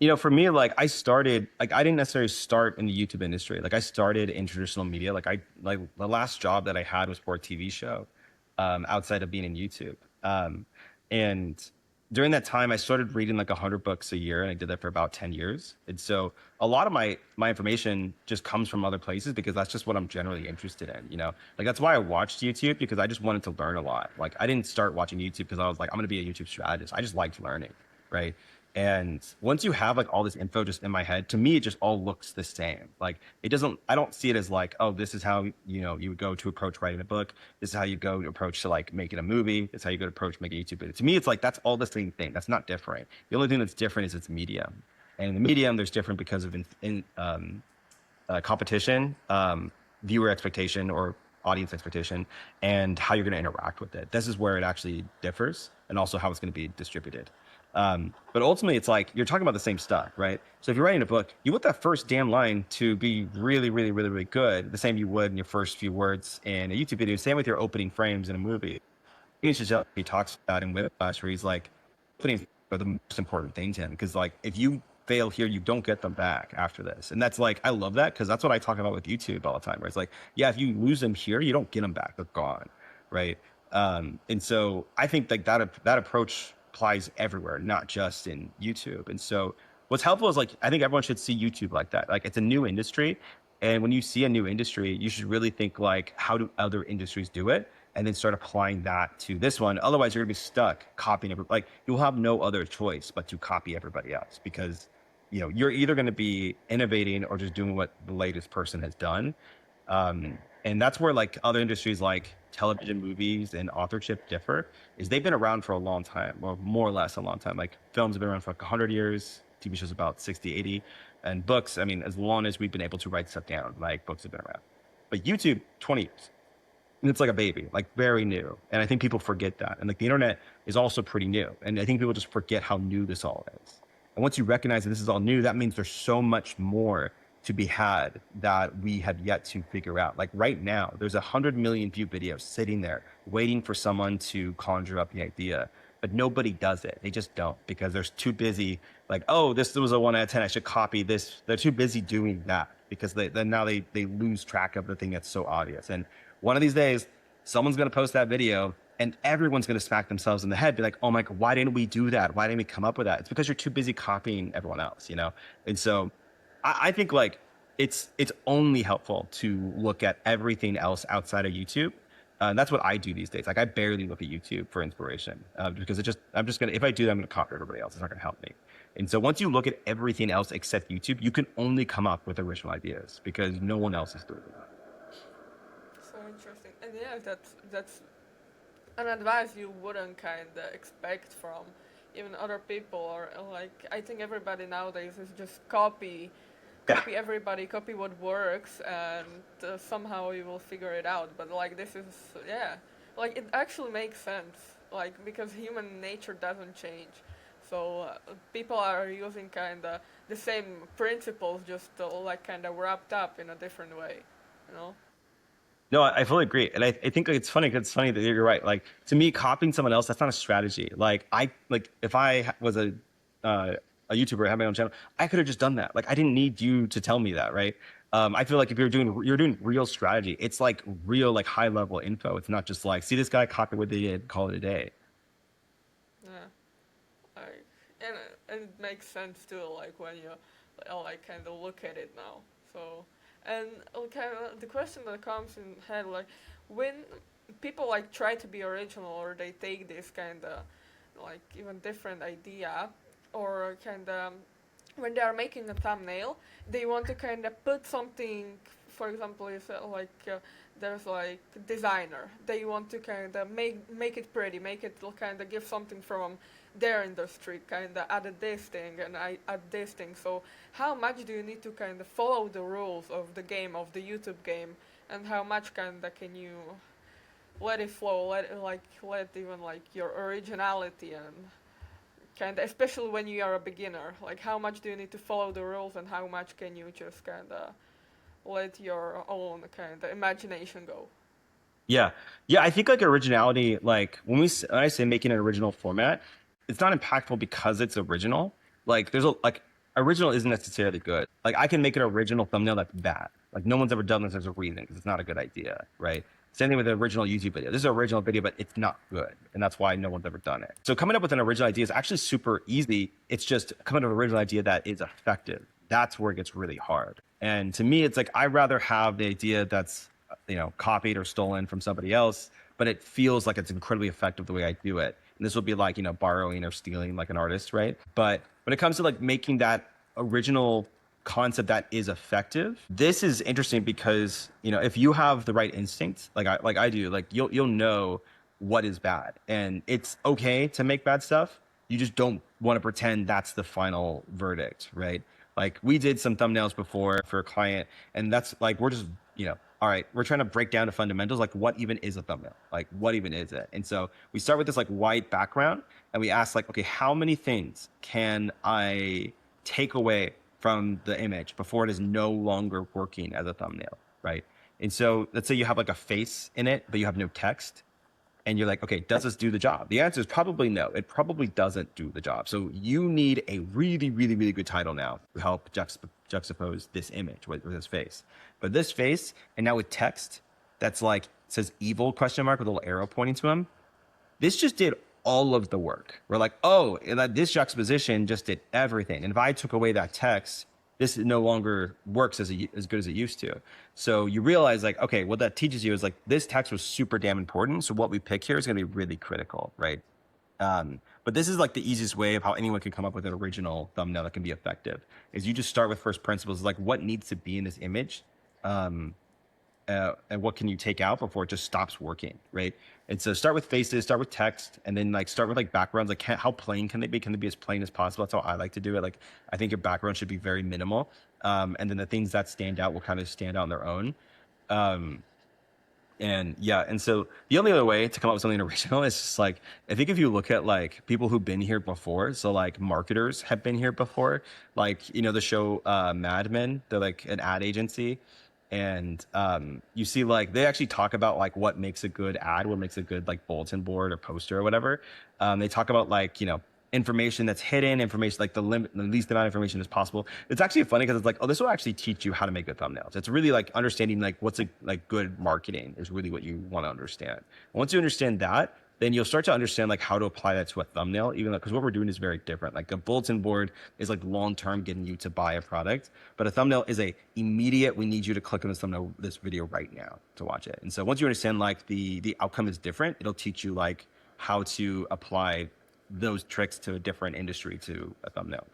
For me, like I started, like I didn't necessarily start in the YouTube industry. Like I started in traditional media. Like the last job that I had was for a TV show, outside of being in YouTube. And during that time, I started reading like 100 books a year, and I did that for about 10 years. And so a lot of my information just comes from other places because that's just what I'm generally interested in. Like that's why I watched YouTube because I just wanted to learn a lot. Like I didn't start watching YouTube because I was like, I'm going to be a YouTube strategist. I just liked learning, right? And once you have like all this info just in my head, to me, it just all looks the same. Like it doesn't, I don't see it as like, oh, this is how, you would go to approach writing a book. This is how you go to approach to like making a movie. This is how you go to approach making a YouTube video. To me, it's like, that's all the same thing. That's not different. The only thing that's different is its medium. And in the medium, there's different because of competition, viewer expectation or audience expectation, and how you're going to interact with it. This is where it actually differs, and also how it's going to be distributed. But ultimately, it's like you're talking about the same stuff, right? So if you're writing a book, you want that first damn line to be really, really, really, really good, the same you would in your first few words in a YouTube video. Same with your opening frames in a movie. He talks about in Whiplash, where he's like, openings are the most important thing to him because, like, if you fail here, you don't get them back after this, and that's like, I love that because that's what I talk about with YouTube all the time. Where it's like, yeah, if you lose them here, you don't get them back; they're gone, right? And so I think like that approach applies everywhere, not just in YouTube. And so what's helpful is like I think everyone should see YouTube like that. Like it's a new industry, and when you see a new industry, you should really think like, how do other industries do it? And then start applying that to this one. Otherwise, you're gonna be stuck copying like you'll have no other choice but to copy everybody else because you're either going to be innovating or just doing what the latest person has done. And that's where like other industries like television, movies, and authorship differ. Is they've been around for a long time, or more or less a long time. Like films have been around for like 100 years, TV shows about 60, 80, and books. I mean, as long as we've been able to write stuff down, like books have been around. But YouTube, 20 years. And it's like a baby, like very new. And I think people forget that. And like the internet is also pretty new. And I think people just forget how new this all is. And once you recognize that this is all new, that means there's so much more to be had that we have yet to figure out. Like right now, there's 100 million view videos sitting there waiting for someone to conjure up the idea. But nobody does it. They just don't because they're too busy. Like, oh, this was a 1 out of 10. I should copy this. They're too busy doing that because they lose track of the thing that's so obvious. And one of these days, someone's going to post that video and everyone's going to smack themselves in the head, be like, oh my God, why didn't we do that? Why didn't we come up with that? It's because you're too busy copying everyone else. And so I think like it's only helpful to look at everything else outside of YouTube. That's what I do these days. Like I barely look at YouTube for inspiration because I'm just gonna, if I do that, I'm gonna copy everybody else. It's not gonna help me. And so once you look at everything else except YouTube, you can only come up with original ideas because no one else is doing it. So interesting. And yeah, that's an advice you wouldn't kind of expect from even other people, or like I think everybody nowadays is just Yeah. copy everybody, copy what works, and somehow you will figure it out. But like this is, yeah, like it actually makes sense, like because human nature doesn't change. So people are using kind of the same principles, just like kind of wrapped up in a different way, you know? No, I fully agree, and I think like, it's funny 'cause it's funny that you're right. Like to me, copying someone else, that's not a strategy. Like I like if I was a YouTuber, I had my own channel, I could have just done that. Like I didn't need you to tell me that, right? I feel like if you're doing real strategy, it's like real like high level info. It's not just like see this guy copy what they did, call it a day. Yeah. Like, and it makes sense too, like when you like kind of look at it now. So, and kind of the question that comes in head, like when people like try to be original or they take this kind of like even different idea or kind of when they are making a thumbnail, they want to kind of put something. For example, if there's like designer, they want to kind of make it pretty, make it kind of give something from their industry, kind of add this thing and I add this thing. So how much do you need to kind of follow the rules of the game, of the YouTube game, and how much kind of can you let it flow, let even like your originality and kind of, especially when you are a beginner, like how much do you need to follow the rules and how much can you just kind of let your own kind of imagination go? Yeah. Yeah, I think like originality, like when I say making an original format, it's not impactful because it's original. Like there's a like original isn't necessarily good. Like I can make an original thumbnail that's bad. Like no one's ever done this. There's a reason because it's not a good idea, right? Same thing with the original YouTube video. This is an original video, but it's not good. And that's why no one's ever done it. So coming up with an original idea is actually super easy. It's just coming up with an original idea that is effective. That's where it gets really hard. And to me, it's like, I'd rather have the idea that's, copied or stolen from somebody else, but it feels like it's incredibly effective the way I do it. And this will be like, borrowing or stealing like an artist, right? But when it comes to like making that original concept that is effective, this is interesting because if you have the right instincts, like I do, like you'll know what is bad, and it's okay to make bad stuff. You just don't want to pretend that's the final verdict, right? Like we did some thumbnails before for a client, and that's like we're just all right, we're trying to break down the fundamentals, like what even is a thumbnail, like what even is it? And so we start with this like white background, and we ask like, okay, how many things can I take away from the image before it is no longer working as a thumbnail, right? And so let's say you have like a face in it, but you have no text. And you're like, okay, does this do the job? The answer is probably no. It probably doesn't do the job. So you need a really, really, really good title now to help juxtapose this image with this face. But this face, and now with text that's like, says evil question mark with a little arrow pointing to him. This just did all of the work. We're like, oh, this juxtaposition just did everything. And if I took away that text, this no longer works as good as it used to. So you realize like, okay, what that teaches you is like, this text was super damn important. So what we pick here is going to be really critical, right? But this is like the easiest way of how anyone can come up with an original thumbnail that can be effective, is you just start with first principles, like what needs to be in this image. And what can you take out before it just stops working, right? And so start with faces, start with text, and then like start with like backgrounds. Like how plain can they be? Can they be as plain as possible? That's how I like to do it. Like I think your background should be very minimal, and then the things that stand out will kind of stand out on their own. And so the only other way to come up with something original is just like, I think if you look at like people who've been here before, so like marketers have been here before, like the show Mad Men, they're like an ad agency. And you see like they actually talk about like what makes a good ad, what makes a good like bulletin board or poster or whatever. They talk about like information that's hidden, information like the least amount of information as possible. It's actually funny because it's like, oh, this will actually teach you how to make good thumbnails. It's really like understanding like what's a like good marketing is really what you want to understand. Once you understand that, then you'll start to understand like how to apply that to a thumbnail, even because what we're doing is very different. Like a bulletin board is like long-term getting you to buy a product, but a thumbnail is a immediate, we need you to click on this thumbnail, this video right now to watch it. And so once you understand like the outcome is different, it'll teach you like how to apply those tricks to a different industry to a thumbnail.